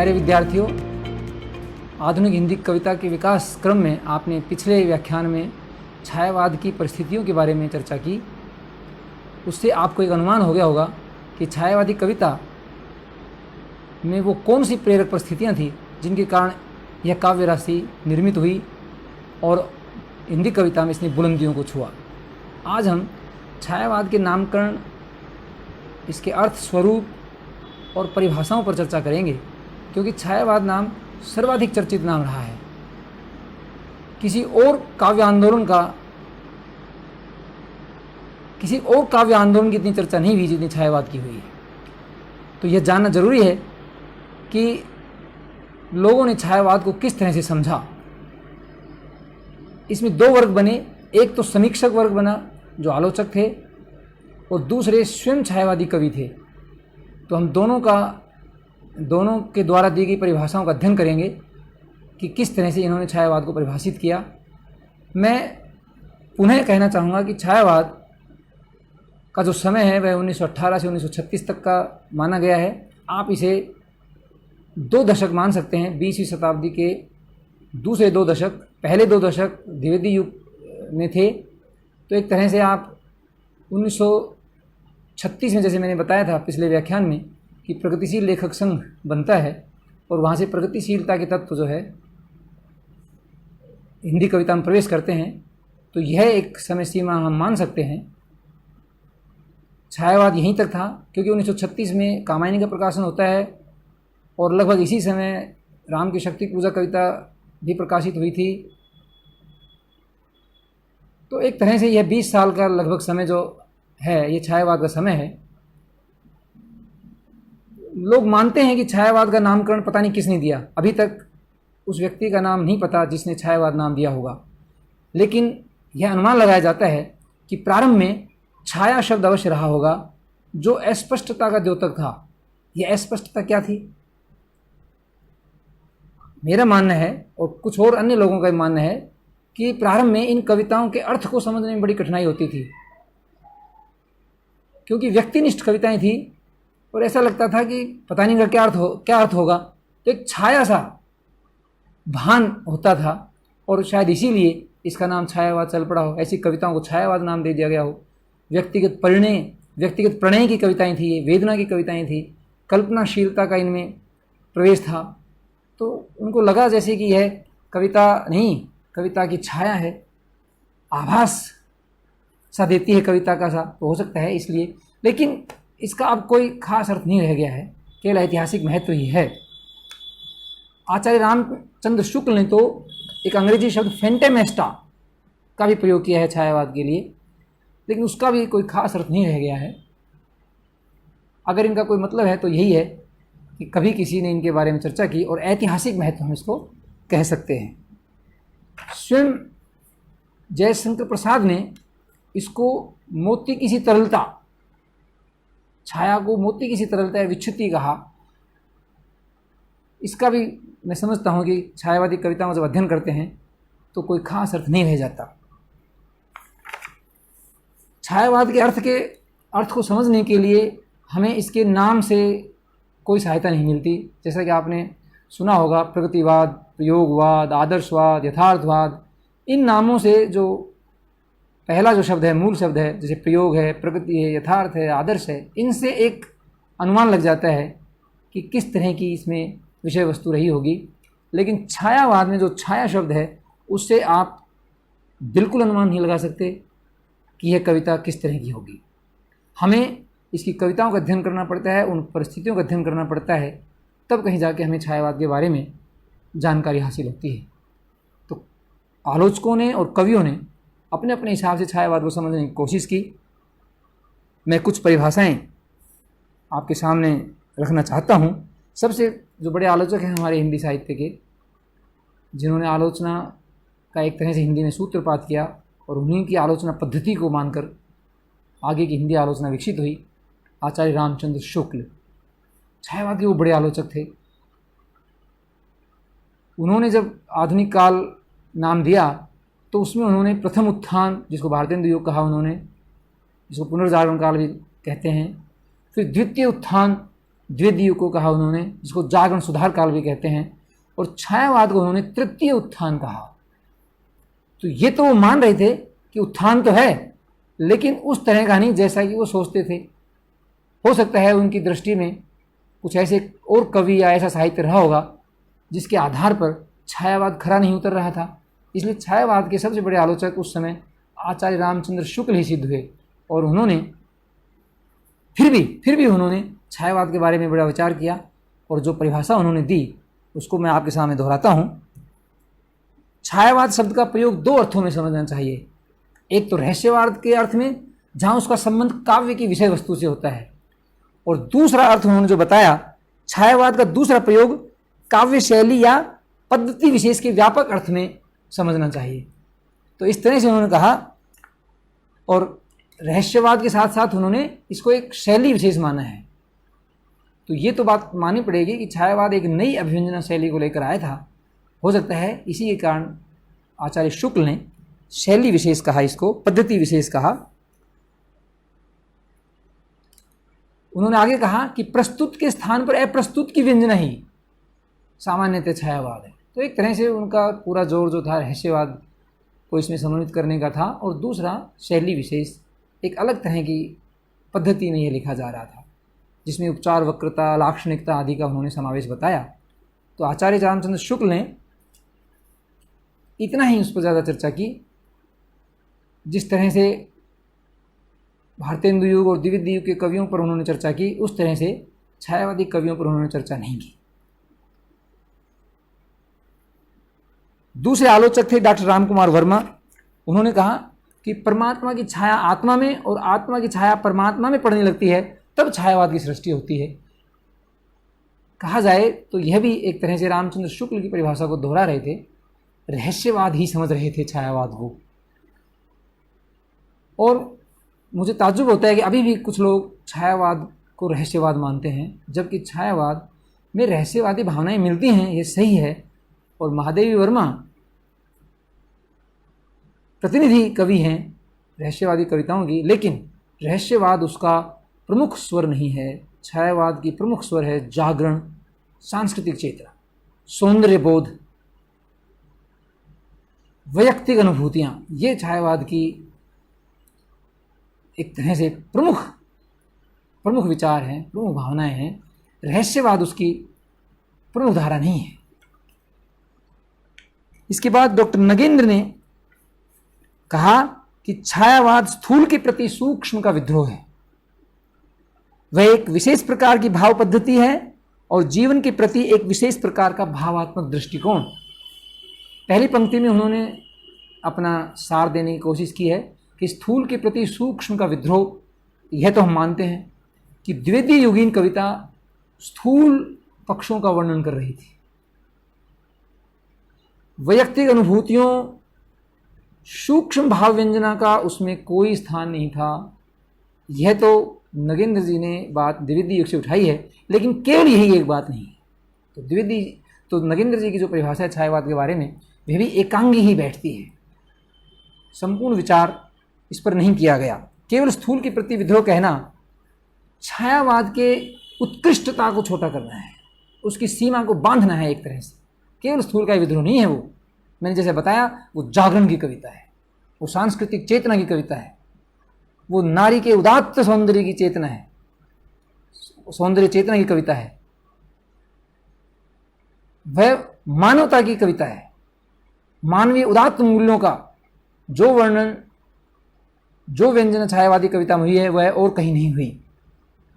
प्यारे विद्यार्थियों, आधुनिक हिंदी कविता के विकास क्रम में आपने पिछले व्याख्यान में छायावाद की परिस्थितियों के बारे में चर्चा की। उससे आपको एक अनुमान हो गया होगा कि छायावादी कविता में वो कौन सी प्रेरक परिस्थितियाँ थी जिनके कारण यह काव्य राशि निर्मित हुई और हिंदी कविता में इसने बुलंदियों को छुआ। आज हम छायावाद के नामकरण, इसके अर्थ, स्वरूप और परिभाषाओं पर चर्चा करेंगे, क्योंकि छायावाद नाम सर्वाधिक चर्चित नाम रहा है। किसी और काव्य आंदोलन की इतनी चर्चा नहीं हुई जितनी छायावाद की हुई है। तो यह जानना जरूरी है कि लोगों ने छायावाद को किस तरह से समझा। इसमें दो वर्ग बने, एक तो समीक्षक वर्ग बना जो आलोचक थे, और दूसरे स्वयं छायावादी कवि थे। तो हम दोनों के द्वारा दी गई परिभाषाओं का अध्ययन करेंगे कि किस तरह से इन्होंने छायावाद को परिभाषित किया। मैं पुनः कहना चाहूँगा कि छायावाद का जो समय है वह 1918 से 1936 तक का माना गया है। आप इसे 2 दशक मान सकते हैं। 20वीं शताब्दी के दूसरे 2 दशक, पहले 2 दशक द्विवेदी युग में थे। तो एक तरह से आप 1936 में, जैसे मैंने बताया था पिछले व्याख्यान में, कि प्रगतिशील लेखक संघ बनता है और वहाँ से प्रगतिशीलता के तत्व जो है हिंदी कविता में प्रवेश करते हैं। तो यह एक समय सीमा हम मान सकते हैं। छायावाद यहीं तक था, क्योंकि 1936 में कामायनी का प्रकाशन होता है और लगभग इसी समय राम की शक्ति पूजा कविता भी प्रकाशित हुई थी। तो एक तरह से यह 20 साल का लगभग समय जो है, ये छायावाद का समय है। लोग मानते हैं कि छायावाद का नामकरण पता नहीं किसने दिया। अभी तक उस व्यक्ति का नाम नहीं पता जिसने छायावाद नाम दिया होगा, लेकिन यह अनुमान लगाया जाता है कि प्रारंभ में छाया शब्द अवश्य रहा होगा, जो अस्पष्टता का द्योतक था। यह अस्पष्टता क्या थी? मेरा मानना है और कुछ और अन्य लोगों का भी मानना है कि प्रारंभ में इन कविताओं के अर्थ को समझने में बड़ी कठिनाई होती थी, क्योंकि व्यक्तिनिष्ठ कविताएं थी और ऐसा लगता था कि पता नहीं का क्या अर्थ होगा। तो एक छाया सा भान होता था और शायद इसीलिए इसका नाम छायावाद चल पड़ा हो। ऐसी कविताओं को छायावाद नाम दे दिया गया हो। व्यक्तिगत प्रणय की कविताएं थी, ये वेदना की कविताएं थी, कल्पनाशीलता का इनमें प्रवेश था। तो उनको लगा जैसे कि यह कविता नहीं, कविता की छाया है, आभास सा देती है कविता का सा। तो हो सकता है इसलिए, लेकिन इसका अब कोई खास अर्थ नहीं रह गया है, केवल ऐतिहासिक महत्व ही है। आचार्य रामचंद्र शुक्ल ने तो एक अंग्रेजी शब्द फैंटेमेस्टा का भी प्रयोग किया है छायावाद के लिए, लेकिन उसका भी कोई खास अर्थ नहीं रह गया है। अगर इनका कोई मतलब है तो यही है कि कभी किसी ने इनके बारे में चर्चा की और ऐतिहासिक महत्व हम इसको कह सकते हैं। स्वयं जयशंकर प्रसाद ने इसको मोती की सी तरलता, छाया को मोती की सी तरलता या विच्छुति कहा। इसका भी मैं समझता हूँ कि छायावादी कविताओं जब अध्ययन करते हैं तो कोई खास अर्थ नहीं रह जाता। छायावाद के अर्थ को समझने के लिए हमें इसके नाम से कोई सहायता नहीं मिलती। जैसा कि आपने सुना होगा, प्रगतिवाद, प्रयोगवाद, आदर्शवाद, यथार्थवाद, इन नामों से जो पहला जो शब्द है, मूल शब्द है, जैसे प्रयोग है, प्रगति है, यथार्थ है, आदर्श है, इनसे एक अनुमान लग जाता है कि किस तरह की इसमें विषय वस्तु रही होगी। लेकिन छायावाद में जो छाया शब्द है, उससे आप बिल्कुल अनुमान नहीं लगा सकते कि यह कविता किस तरह की होगी। हमें इसकी कविताओं का अध्ययन करना पड़ता है, उन परिस्थितियों का अध्ययन करना पड़ता है, तब कहीं जाके हमें छायावाद के बारे में जानकारी हासिल होती है। तो आलोचकों ने और कवियों ने अपने अपने हिसाब से छायावाद को समझने की कोशिश की। मैं कुछ परिभाषाएं आपके सामने रखना चाहता हूं। सबसे जो बड़े आलोचक हैं हमारे हिंदी साहित्य के, जिन्होंने आलोचना का एक तरह से हिंदी में सूत्रपात किया और उन्हीं की आलोचना पद्धति को मानकर आगे की हिंदी आलोचना विकसित हुई, आचार्य रामचंद्र शुक्ल छायावाद के वो बड़े आलोचक थे। उन्होंने जब आधुनिक काल नाम दिया तो उसमें उन्होंने प्रथम उत्थान, जिसको भारतेंदु युग कहा उन्होंने, जिसको पुनर्जागरण काल भी कहते हैं, फिर द्वितीय उत्थान द्वितीय युग को कहा उन्होंने, जिसको जागरण सुधार काल भी कहते हैं, और छायावाद को उन्होंने तृतीय उत्थान कहा। तो ये तो वो मान रहे थे कि उत्थान तो है, लेकिन उस तरह का नहीं जैसा कि वो सोचते थे। हो सकता है उनकी दृष्टि में कुछ ऐसे और कवि या ऐसा साहित्य रहा होगा जिसके आधार पर छायावाद खरा नहीं उतर रहा था। इसलिए छायावाद के सबसे बड़े आलोचक उस समय आचार्य रामचंद्र शुक्ल ही सिद्ध हुए, और उन्होंने फिर भी उन्होंने छायावाद के बारे में बड़ा विचार किया, और जो परिभाषा उन्होंने दी उसको मैं आपके सामने दोहराता हूँ। छायावाद शब्द का प्रयोग दो अर्थों में समझना चाहिए। एक तो रहस्यवाद के अर्थ में, जहाँ उसका संबंध काव्य की विषय वस्तु से होता है, और दूसरा अर्थ उन्होंने जो बताया, छायावाद का दूसरा प्रयोग काव्य शैली या पद्धति विशेष के व्यापक अर्थ में समझना चाहिए। तो इस तरह से उन्होंने कहा, और रहस्यवाद के साथ साथ उन्होंने इसको एक शैली विशेष माना है। तो ये तो बात माननी पड़ेगी कि छायावाद एक नई अभिव्यंजना शैली को लेकर आया था। हो सकता है इसी के कारण आचार्य शुक्ल ने शैली विशेष कहा, इसको पद्धति विशेष कहा। उन्होंने आगे कहा कि प्रस्तुत के स्थान पर अप्रस्तुत की व्यंजना ही सामान्यतः छायावाद है। तो एक तरह से उनका पूरा जोर जो था रहस्यवाद को इसमें समन्वित करने का था, और दूसरा शैली विशेष, एक अलग तरह की पद्धति में ये लिखा जा रहा था, जिसमें उपचार, वक्रता, लाक्षणिकता आदि का उन्होंने समावेश बताया। तो आचार्य रामचंद्र शुक्ल ने इतना ही उस पर ज़्यादा चर्चा की। जिस तरह से भारतेंदु युग और द्विविध युग के कवियों पर उन्होंने चर्चा की, उस तरह से छायावादी कवियों पर उन्होंने चर्चा नहीं की। दूसरे आलोचक थे डॉक्टर रामकुमार वर्मा। उन्होंने कहा कि परमात्मा की छाया आत्मा में और आत्मा की छाया परमात्मा में पड़ने लगती है, तब छायावाद की सृष्टि होती है। कहा जाए तो यह भी एक तरह से रामचंद्र शुक्ल की परिभाषा को दोहरा रहे थे, रहस्यवाद ही समझ रहे थे छायावाद को। और मुझे ताज्जुब होता है कि अभी भी कुछ लोग छायावाद को रहस्यवाद मानते हैं, जबकि छायावाद में रहस्यवादी भावनाएं मिलती हैं, ये सही है। और महादेवी वर्मा प्रतिनिधि कवि हैं रहस्यवादी कविताओं की, लेकिन रहस्यवाद उसका प्रमुख स्वर नहीं है। छायावाद की प्रमुख स्वर है जागरण, सांस्कृतिक चेतना, सौंदर्य बोध, वैयक्तिक अनुभूतियां। ये छायावाद की एक तरह से प्रमुख विचार हैं, प्रमुख भावनाएं हैं। रहस्यवाद उसकी प्रमुख धारा नहीं है। इसके बाद डॉक्टर नगेंद्र ने कहा कि छायावाद स्थूल के प्रति सूक्ष्म का विद्रोह है। वह एक विशेष प्रकार की भाव पद्धति है और जीवन के प्रति एक विशेष प्रकार का भावात्मक दृष्टिकोण। पहली पंक्ति में उन्होंने अपना सार देने की कोशिश की है कि स्थूल के प्रति सूक्ष्म का विद्रोह, यह तो हम मानते हैं कि द्वितीय युगीन कविता स्थूल पक्षों का वर्णन कर रही थी। वैयक्तिक अनुभूतियों, सूक्ष्म भाव व्यंजना का उसमें कोई स्थान नहीं था। यह तो नगेंद्र जी ने बात द्वितीय युग से उठाई है, लेकिन केवल यही एक बात नहीं है। तो नगेंद्र जी की जो परिभाषा है छायावाद के बारे में, वह भी एकांगी ही बैठती है। संपूर्ण विचार इस पर नहीं किया गया। केवल स्थूल के प्रति विद्रोह कहना छायावाद के उत्कृष्टता को छोटा करना है, उसकी सीमा को बांधना है एक तरह से। केवल स्थूल का विद्रोह नहीं है वो। मैंने जैसे बताया, वो जागरण की कविता है, वो सांस्कृतिक चेतना की कविता है, वो नारी के उदात्त सौंदर्य की चेतना है, सौंदर्य चेतना की कविता है, वह मानवता की कविता है। मानवीय उदात्त मूल्यों का जो वर्णन, जो व्यंजना छायावादी कविता में हुई है, वह और कहीं नहीं हुई।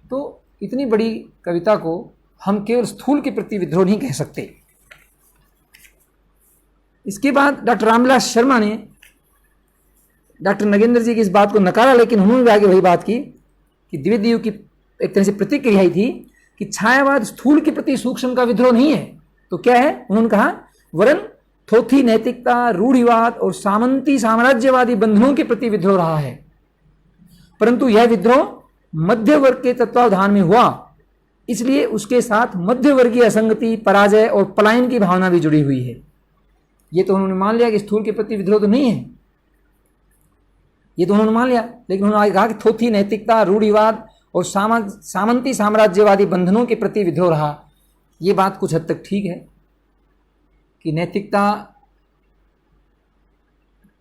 तो इतनी बड़ी कविता को हम केवल स्थूल के प्रति विद्रोह नहीं कह सकते। इसके बाद डॉक्टर रामविलास शर्मा ने डॉक्टर नगेंद्र जी की इस बात को नकारा, लेकिन उन्होंने भी आगे वही बात की कि द्वितीय युग की एक तरह से प्रतिक्रिया ही थी कि छायावाद स्थूल के प्रति सूक्ष्म का विद्रोह नहीं है। तो क्या है? उन्होंने कहा वरन थोथी नैतिकता, रूढ़िवाद और सामंती साम्राज्यवादी बंधनों के प्रति विद्रोह रहा है। परंतु यह विद्रोह मध्य वर्ग के तत्वावधान में हुआ, इसलिए उसके साथ मध्यवर्गीय असंगति, पराजय और पलायन की भावना भी जुड़ी हुई है। ये तो उन्होंने मान लिया कि स्थूल के प्रति विद्रोह तो नहीं है, ये तो उन्होंने मान लिया, लेकिन उन्होंने आगे कहा कि थोथी नैतिकता, रूढ़िवाद और सामंती साम्राज्यवादी बंधनों के प्रति विद्रोह रहा। ये बात कुछ हद तक ठीक है कि नैतिकता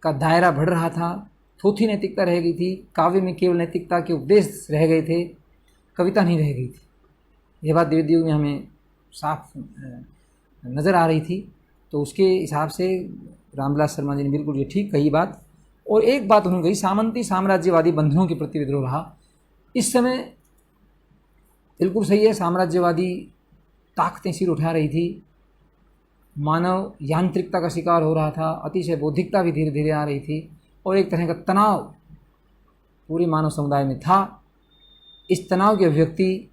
का दायरा बढ़ रहा था, थोथी नैतिकता रह गई थी, काव्य में केवल नैतिकता के उपदेश रह गए थे, कविता नहीं रह गई थी। यह बात द्विवेदी युग में हमें साफ नज़र आ रही थी। तो उसके हिसाब से रामविलास शर्मा जी ने बिल्कुल ये ठीक कही बात। और एक बात उन्होंने कही, सामंती साम्राज्यवादी बंधनों के प्रति विद्रोह रहा। इस समय बिल्कुल सही है, साम्राज्यवादी ताकतें सिर उठा रही थी, मानव यांत्रिकता का शिकार हो रहा था, अतिशय बौद्धिकता भी धीरे धीरे आ रही थी और एक तरह का तनाव पूरे मानव समुदाय में था। इस तनाव की अभिव्यक्ति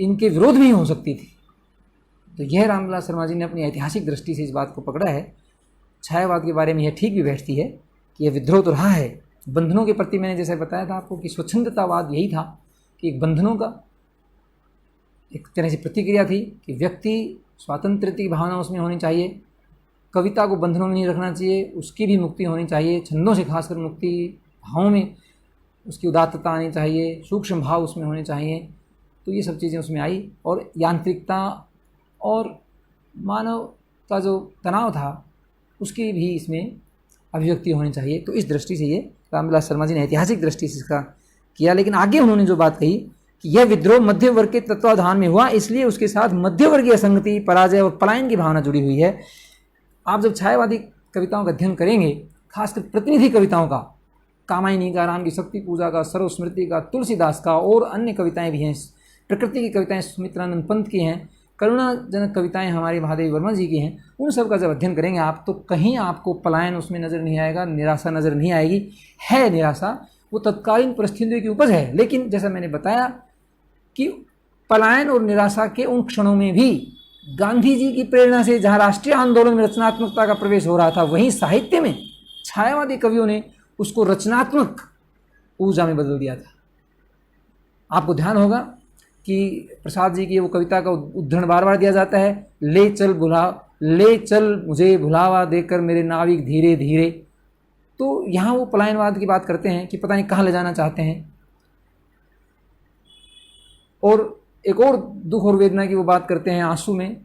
इनके विरोध में ही हो सकती थी। तो यह रामविलास शर्मा जी ने अपनी ऐतिहासिक दृष्टि से इस बात को पकड़ा है। छायावाद के बारे में यह ठीक भी बैठती है कि यह विद्रोह तो रहा है बंधनों के प्रति। मैंने जैसे बताया था आपको कि स्वच्छंदतावाद यही था कि एक बंधनों का एक तरह से प्रतिक्रिया थी कि व्यक्ति स्वातंत्र्य की भावना उसमें होनी चाहिए, कविता को बंधनों में नहीं रखना चाहिए, उसकी भी मुक्ति होनी चाहिए, छंदों से खासकर मुक्ति, भावों में उसकी उदात्तता आनी चाहिए, सूक्ष्म भाव उसमें होने चाहिए। तो ये सब चीज़ें उसमें आई और यांत्रिकता और मानव का जो तनाव था उसकी भी इसमें अभिव्यक्ति होनी चाहिए। तो इस दृष्टि से ये रामविलास शर्मा जी ने ऐतिहासिक दृष्टि से इसका किया। लेकिन आगे उन्होंने जो बात कही कि यह विद्रोह मध्य वर्ग के तत्वाधान में हुआ, इसलिए उसके साथ मध्यवर्गीय असंगति, पराजय और पलायन की भावना जुड़ी हुई है। आप जब छायावादी कविताओं का अध्ययन करेंगे, खासकर प्रतिनिधि कविताओं का, कामायनी का, राम की शक्ति पूजा का, सर्वस्मृति का, तुलसीदास का और अन्य कविताएं भी हैं, प्रकृति की कविताएं सुमित्रानंद पंत की हैं, करुणाजनक कविताएं हमारे महादेवी वर्मा जी की हैं, उन सब का जब अध्ययन करेंगे आप तो कहीं आपको पलायन उसमें नज़र नहीं आएगा, निराशा नज़र नहीं आएगी। है निराशा, वो तत्कालीन परिस्थितियों की उपज है। लेकिन जैसा मैंने बताया कि पलायन और निराशा के उन क्षणों में भी गांधी जी की प्रेरणा से जहाँ राष्ट्रीय आंदोलन में रचनात्मकता का प्रवेश हो रहा था, वहीं साहित्य में छायावादी कवियों ने उसको रचनात्मक ऊर्जा में बदल दिया था। आपको ध्यान होगा कि प्रसाद जी की वो कविता का उद्धरण बार बार दिया जाता है, ले चल मुझे भुलावा देकर मेरे नाविक धीरे धीरे। तो यहाँ वो पलायनवाद की बात करते हैं कि पता नहीं कहाँ ले जाना चाहते हैं। और एक और दुख और वेदना की वो बात करते हैं आंसू में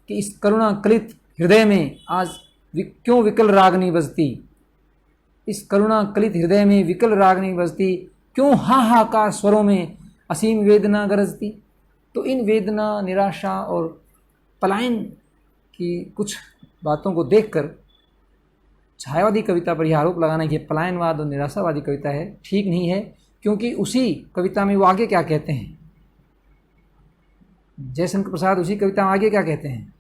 कि इस करुणा कलित हृदय में आज क्यों विकल रागनी बजती, इस करुणा कलित हृदय में विकल रागनी बजती, क्यों हाहाकार स्वरों में असीम वेदना गरजती। तो इन वेदना, निराशा और पलायन की कुछ बातों को देखकर छायावादी कविता पर यह आरोप लगाना कि पलायनवाद और निराशावादी कविता है, ठीक नहीं है। क्योंकि उसी कविता में वो आगे क्या कहते हैं, जयशंकर प्रसाद उसी कविता में आगे क्या कहते हैं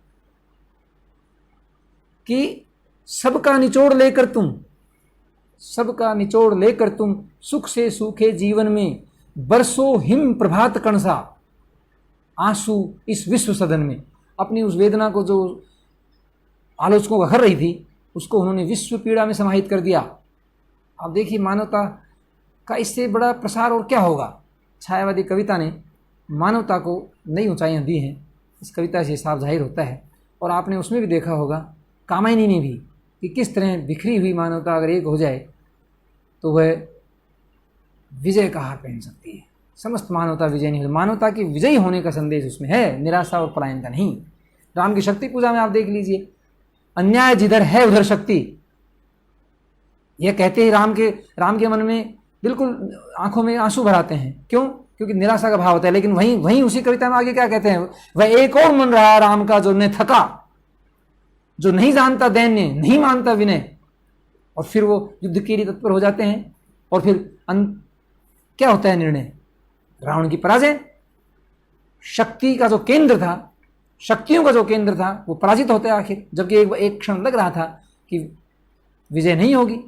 कि सबका निचोड़ लेकर तुम सुख से सूखे जीवन में बरसों हिम प्रभात कणसा आंसू इस विश्व सदन में। अपनी उस वेदना को जो आलोचकों को हर रही थी उसको उन्होंने विश्व पीड़ा में समाहित कर दिया। आप देखिए मानवता का इससे बड़ा प्रसार और क्या होगा। छायावादी कविता ने मानवता को नई ऊंचाइयां दी हैं, इस कविता से साफ जाहिर होता है। और आपने उसमें भी देखा होगा कामायनी ने भी कि किस तरह बिखरी हुई मानवता अगर एक हो जाए तो वह विजय का हार पहन सकती है। समस्त मानवता विजय नहीं होती, मानवता की विजयी होने का संदेश उसमें है, निराशा और पलायन का नहीं। राम की शक्ति पूजा में आप देख लीजिए, अन्याय जिधर है उधर शक्ति, यह कहते ही राम के मन में बिल्कुल आंखों में आंसू भर आते हैं। क्यों? क्योंकि निराशा का भाव होता है। लेकिन वहीं उसी कविता में आगे क्या कहते हैं, वह एक और मन रहा राम का जो ने थका, जो नहीं जानता दैन्य, नहीं मानता विनय। और फिर वो युद्ध के लिए तत्पर हो जाते हैं और फिर क्या होता है निर्णय, रावण की पराजय। शक्तियों का जो केंद्र था वो पराजित होता है आखिर, जबकि एक क्षण लग रहा था कि विजय नहीं होगी।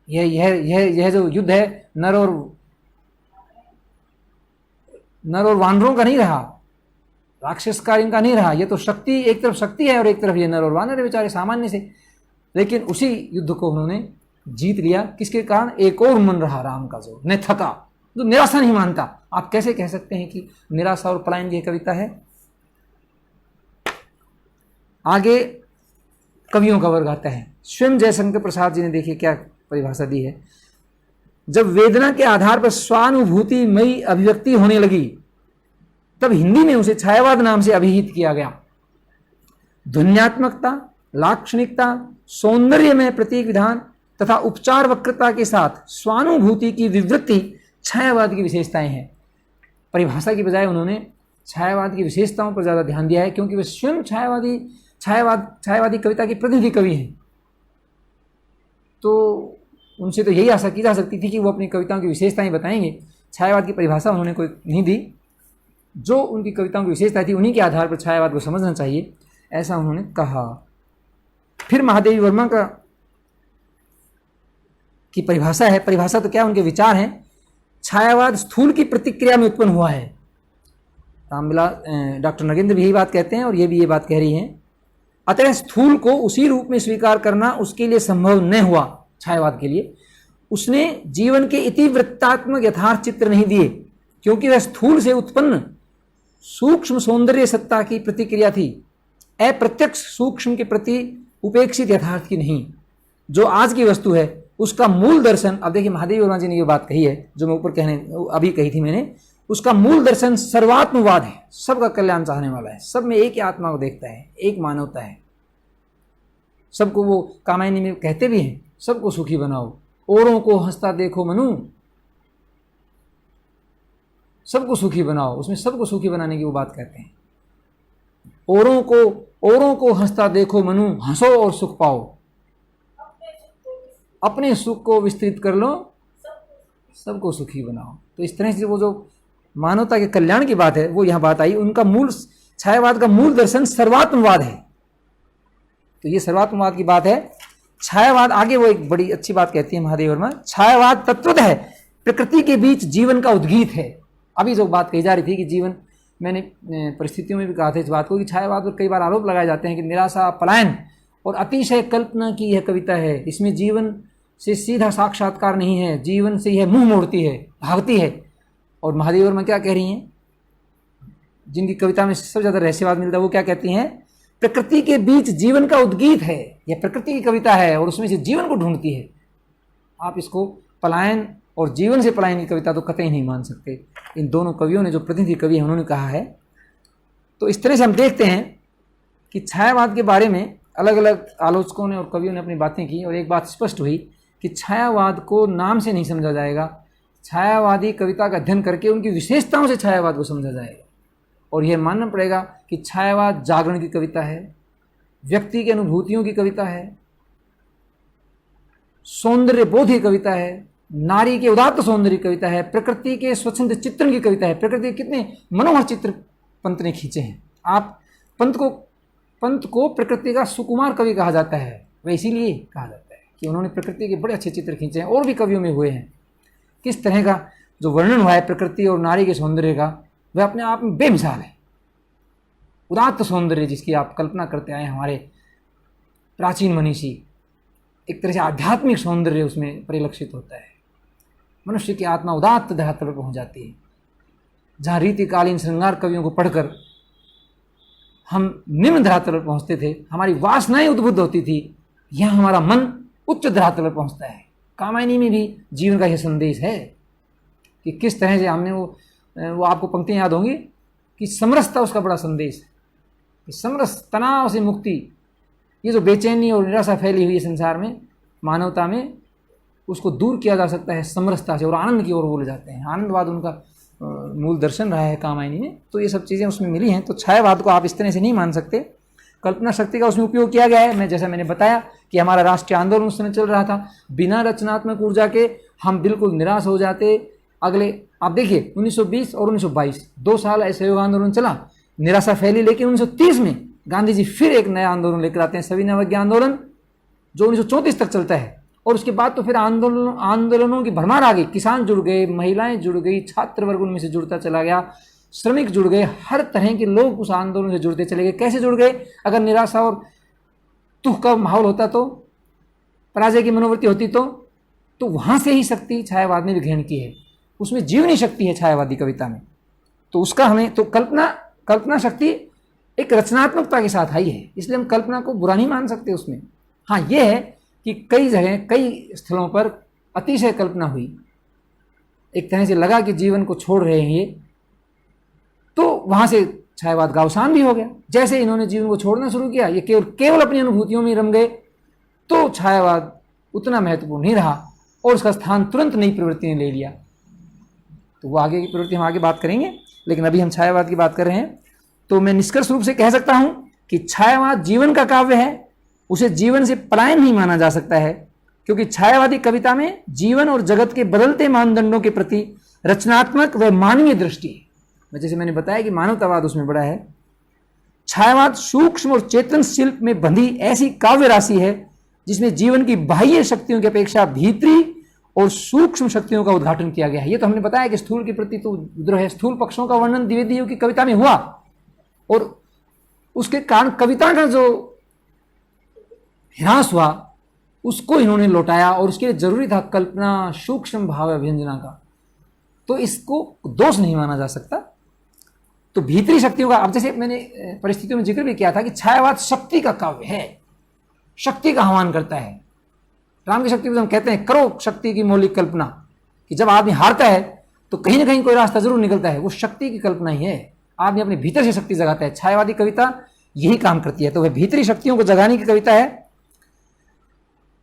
यह जो युद्ध है नर और वानरों का नहीं रहा, राक्षस कार्यों का नहीं रहा। ये तो शक्ति, एक तरफ शक्ति है और एक तरफ ये नर और वानर है बेचारे सामान्य से। लेकिन उसी युद्ध को उन्होंने जीत लिया, किसके कारण, एक और मन रहा राम का जो ने थका, जो निराशा नहीं मानता। आप कैसे कह सकते हैं कि निराशा और पलायन की कविता है। आगे कवियों का वर्ग आता है। स्वयं जयशंकर प्रसाद जी ने देखिए क्या परिभाषा दी है। जब वेदना के आधार पर स्वानुभूतिमयी अभिव्यक्ति होने लगी तब हिंदी में उसे छायावाद नाम से अभिहित किया गया। ध्वन्यात्मकता, लाक्षणिकता, सौंदर्यमय प्रतीक विधान तथा उपचार वक्रता के साथ स्वानुभूति की विवृत्ति छायावाद की विशेषताएं हैं। परिभाषा की बजाय उन्होंने छायावाद की विशेषताओं पर ज़्यादा ध्यान दिया है, क्योंकि वे स्वयं छायावादी कविता के प्रतिनिधि कवि हैं। तो उनसे तो यही आशा की जा सकती थी कि वो अपनी कविताओं की विशेषताएं बताएंगे। छायावाद की परिभाषा उन्होंने कोई नहीं दी, जो उनकी कविताओं की विशेषता थी उन्हीं के आधार पर छायावाद को समझना चाहिए, ऐसा उन्होंने कहा। फिर महादेवी वर्मा की परिभाषा है। परिभाषा तो क्या, उनके विचार हैं। छायावाद स्थूल की प्रतिक्रिया में उत्पन्न हुआ है। डॉक्टर नगेंद्र भी यही बात कहते हैं और ये भी ये बात कह रही हैं। अतः स्थूल को उसी रूप में स्वीकार करना उसके लिए संभव न हुआ। छायावाद के लिए उसने जीवन के इतिवृत्तात्मक यथार्थ चित्र नहीं दिए, क्योंकि वह स्थूल से उत्पन्न सूक्ष्म सौंदर्य सत्ता की प्रतिक्रिया थी, अप्रत्यक्ष सूक्ष्म के प्रति उपेक्षित यथार्थ की नहीं। जो आज की वस्तु है उसका मूल दर्शन, अब देखिए महादेवी वर्मा जी ने ये बात कही है जो मैं ऊपर अभी कही थी मैंने, उसका मूल दर्शन सर्वात्मवाद है। सबका कल्याण चाहने वाला है, सब में एक ही आत्मा को देखता है, एक मानवता है। सबको वो कामायनी में कहते भी हैं, सबको सुखी बनाओ, औरों को हंसता देखो मनु, सबको सुखी बनाओ। उसमें सबको सुखी बनाने की वो बात कहते हैं। औरों को हंसता देखो मनु, हंसो और सुख पाओ, अपने सुख को विस्तृत कर लो, सबको सुखी बनाओ। तो इस तरह से वो जो मानवता के कल्याण की बात है वो यहाँ बात आई। उनका मूल छायावाद का मूल दर्शन सर्वात्मवाद है। तो ये सर्वात्मवाद की बात है। छायावाद आगे वो एक बड़ी अच्छी बात कहती है महादेवी वर्मा, छायावाद तत्वतः है प्रकृति के बीच जीवन का उद्गीत है। अभी जो बात कही जा रही थी कि जीवन, मैंने परिस्थितियों में भी कहा था इस बात को कि छायावाद पर कई बार आरोप लगाए जाते हैं कि निराशा, पलायन और अतिशय कल्पना की यह कविता है, इसमें जीवन से सीधा साक्षात्कार नहीं है, जीवन से यह मुंह मोड़ती है, भागती है। और महादेवी वर्मा क्या कह रही हैं, जिनकी कविता में सबसे ज़्यादा रहस्यवाद मिलता है, वो क्या कहती हैं, प्रकृति के बीच जीवन का उद्गीत है, यह प्रकृति की कविता है और उसमें से जीवन को ढूंढती है। आप इसको पलायन और जीवन से पलायन की कविता तो कतई नहीं मान सकते। इन दोनों कवियों ने, जो प्रतिनिधि कवि हैं, उन्होंने कहा है। तो इस तरह से हम देखते हैं कि छायावाद के बारे में अलग अलग आलोचकों ने और कवियों ने अपनी बातें की और एक बात स्पष्ट हुई कि छायावाद को नाम से नहीं समझा जाएगा, छायावादी कविता का अध्ययन करके उनकी विशेषताओं से छायावाद को समझा जाएगा। और यह मानना पड़ेगा कि छायावाद जागरण की कविता है, व्यक्ति की अनुभूतियों की कविता है, सौंदर्य बोध की कविता है, नारी के उदात्त सौंदर्य की कविता है, प्रकृति के स्वच्छंद चित्रण की कविता है। प्रकृति के कितने मनोहर चित्र पंत ने खींचे हैं। आप पंत को प्रकृति का सुकुमार कवि कहा जाता है, वह इसीलिए कहा जाता है कि उन्होंने प्रकृति के बड़े अच्छे चित्र खींचे हैं। और भी कवियों में हुए हैं। किस तरह का जो वर्णन हुआ है प्रकृति और नारी के सौंदर्य का, वह अपने आप में बेमिसाल है। उदात्त सौंदर्य जिसकी आप कल्पना करते आए हमारे प्राचीन मनीषी, एक तरह से आध्यात्मिक सौंदर्य उसमें परिलक्षित होता है। मनुष्य की आत्मा उदात्त धरातल पर पहुँच जाती है। जहाँ रीतिकालीन श्रृंगार कवियों को पढ़कर हम निम्न धरातल पर पहुँचते थे, हमारी वासनाएं उद्बुद्ध होती थी, यहाँ हमारा मन उच्च धरातल पर पहुँचता है। कामायनी में भी जीवन का यह संदेश है कि किस तरह से हमने वो आपको पंक्तियाँ याद होंगी कि समरसता उसका बड़ा संदेश है कि समरस, तनाव से मुक्ति, ये जो बेचैनी और निराशा फैली हुई है संसार में, मानवता में, उसको दूर किया जा सकता है समरसता से और आनंद की ओर बोले जाते हैं। आनंदवाद उनका मूल दर्शन रहा है कामायनी में। तो ये सब चीज़ें उसमें मिली हैं। तो छायावाद को आप इस तरह से नहीं मान सकते। कल्पना शक्ति का उसमें उपयोग किया गया है। जैसा मैंने बताया कि हमारा राष्ट्रीय आंदोलन उस समय चल रहा था, बिना रचनात्मक ऊर्जा के हम बिल्कुल निराश हो जाते। अगले आप देखिए 1920 और 1922 2 साल असहयोग आंदोलन चला, निराशा फैली। लेकिन 1930 में गांधी जी फिर एक नया आंदोलन लेकर आते हैं, सविनय अवज्ञा आंदोलन, जो 1934 तक चलता है। और उसके बाद तो फिर आंदोलनों की भरमार आ गई। किसान जुड़ गए, महिलाएं जुड़ गई, छात्र वर्ग उनमें से जुड़ता चला गया, श्रमिक जुड़ गए, हर तरह के लोग उस आंदोलन से जुड़ते चले गए। कैसे जुड़ गए? अगर निराशा और तुह का माहौल होता, तो पराजय की मनोवृत्ति होती, तो वहाँ से ही शक्ति छायावाद ने भी ग्रहण की है। उसमें जीवनी शक्ति है छायावादी कविता में। तो उसका हमें तो कल्पना शक्ति एक रचनात्मकता के साथ आई है, इसलिए हम कल्पना को बुरा नहीं मान सकते उसमें। हाँ, ये है कि कई जगह, कई स्थलों पर अतिशय कल्पना हुई, एक तरह से लगा कि जीवन को छोड़ रहे हैं ये, तो वहाँ से छायावाद का अवसान भी हो गया। जैसे इन्होंने जीवन को छोड़ना शुरू किया, ये केवल अपनी अनुभूतियों में रम गए, तो छायावाद उतना महत्वपूर्ण नहीं रहा और उसका स्थान तुरंत नई प्रवृत्ति ने ले लिया। तो वो आगे की प्रवृत्ति हम आगे बात करेंगे, लेकिन अभी हम छायावाद की बात कर रहे हैं। तो मैं निष्कर्ष रूप से कह सकता हूं कि छायावाद जीवन का काव्य है, उसे जीवन से पलायन नहीं माना जा सकता है, क्योंकि छायावादी कविता में जीवन और जगत के बदलते मानदंडों के प्रति रचनात्मक व मानवीय दृष्टि है। जैसे मैंने बताया कि मानवतावाद उसमें बड़ा है। छायावाद सूक्ष्म और चेतन शिल्प में बंधी ऐसी काव्य राशि है जिसमें जीवन की बाह्य शक्तियों की अपेक्षा भीतरी और सूक्ष्म शक्तियों का उद्घाटन किया गया है। ये तो हमने बताया कि स्थूल के प्रति तो विद्रोह है, स्थूल पक्षों का वर्णन द्विवेदी की कविता में हुआ और उसके कारण कविता का जो ह्रास हुआ उसको इन्होंने लौटाया, और उसके लिए जरूरी था कल्पना, सूक्ष्म भाव अभिव्यंजना का। तो इसको दोष नहीं माना जा सकता। तो भीतरी शक्तियों का, अब जैसे मैंने परिस्थितियों में जिक्र भी किया था कि छायावाद शक्ति का काव्य है, शक्ति का आह्वान करता है। राम की शक्ति को हम कहते हैं करो शक्ति की मौलिक कल्पना, कि जब आदमी हारता है तो कहीं ना कहीं कोई रास्ता जरूर निकलता है, वो शक्ति की कल्पना ही है। आदमी अपने भीतर से शक्ति जगाता है, छायावादी कविता यही काम करती है। तो वह भीतरी शक्तियों को जगाने की कविता है।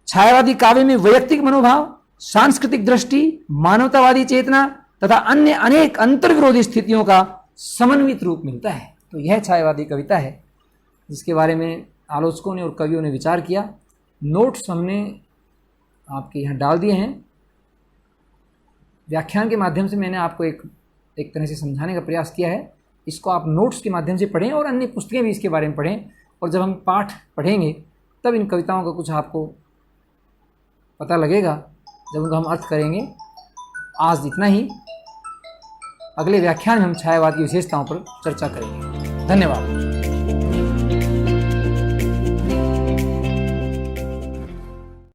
छायावादी काव्य में वैयक्तिक मनोभाव, सांस्कृतिक दृष्टि, मानवतावादी चेतना तथा अन्य अनेक अंतर्विरोधी स्थितियों का समन्वित रूप मिलता है। तो यह छायावादी कविता है जिसके बारे में आलोचकों ने और कवियों ने विचार किया। नोट्स हमने आपके यहाँ डाल दिए हैं। व्याख्यान के माध्यम से मैंने आपको एक तरह से समझाने का प्रयास किया है। इसको आप नोट्स के माध्यम से पढ़ें और अन्य पुस्तकें भी इसके बारे में पढ़ें, और जब हम पाठ पढ़ेंगे तब इन कविताओं का कुछ आपको पता लगेगा जब उनका हम अर्थ करेंगे। आज इतना ही। अगले व्याख्यान में हम छायावाद की विशेषताओं पर चर्चा करेंगे। धन्यवाद।